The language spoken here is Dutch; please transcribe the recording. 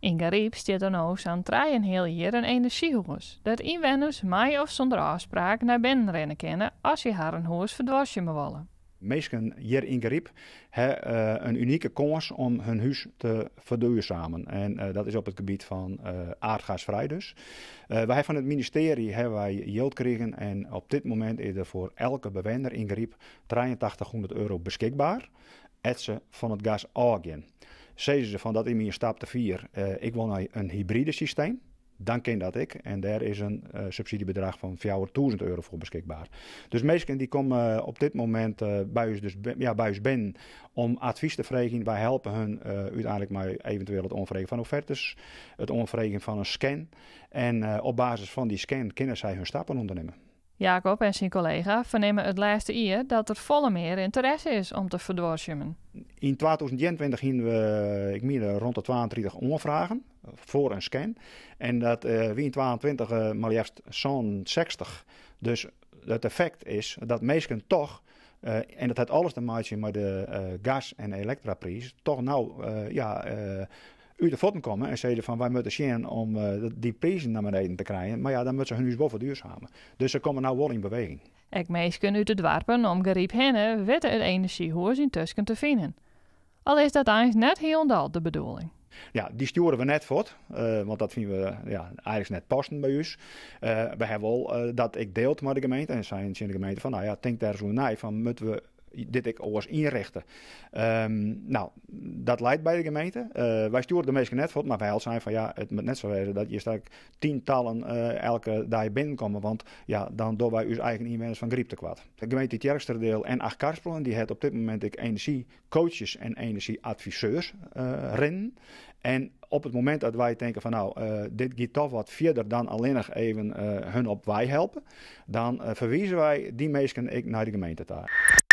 In Gariep staat er nou zo'n 3,5 jaar een energiehuis. Dat inwoners mij of zonder afspraak naar binnen rennen kunnen als ze haar een huis verdwarsje willen. Mensen hier in Gariep hebben een unieke kans om hun huis te verduurzamen. En dat is op het gebied van aardgasvrij dus. Wij van het ministerie hebben wij geld gekregen en op dit moment is er voor elke bewoner in Gariep €8300 beschikbaar. Het ze van het gas afgaan. Zeggen ze van dat is mijn stap te 4. Ik wil naar een hybride systeem. Dan ken dat ik. En daar is een subsidiebedrag van €4.000 voor beschikbaar. Dus mensen die komen op dit moment bij ons binnen om advies te vragen. Wij helpen hun uiteindelijk met eventueel het onvregen van offertes, het onvregen van een scan. En op basis van die scan kunnen zij hun stappen ondernemen. Jacob en zijn collega vernemen het laatste jaar dat er volle meer interesse is om te verdwarsjemen. In 2021 gingen we, ik meen, rond de 32 onvragen voor een scan. En dat wie in 2022 maar juist zo'n 60. Dus het effect is dat mensen toch, en dat heeft alles te maken met de gas- en elektraprijs, toch nou uit de voeten komen en zeiden van wij moeten zien om die prijzen naar beneden te krijgen. Maar ja, dan moeten ze hun huis wel verduurzamen. Dus ze komen nou wel in beweging. Ik meesken uit het dorpen om Gariep henne weten het energiehuis in Tusken te vinden. Al is dat eens net heel de bedoeling. Ja, die sturen we net voort, want dat vinden we eigenlijk net passen bij ons. We hebben wel dat ik deelt met de gemeente en zijn de gemeente van, nou ja, denk daar zo naar van moeten we dit ik alles inrichten. Nou, dat leidt bij de gemeente. Wij sturen de meesten net voor, maar wij zijn van ja, het moet net zo wezen dat je straks tientallen elke dag binnenkomen, want ja, dan doen wij ons eigen inwoners van Gariep te kwaad. De gemeente Tjerksterdeel en Achtkarspelen, die heeft op dit moment energiecoaches en energieadviseurs rennen. En op het moment dat wij denken van nou, dit gaat toch wat verder dan alleen nog even hun op wij helpen, dan verwijzen wij die mensen naar de gemeente daar.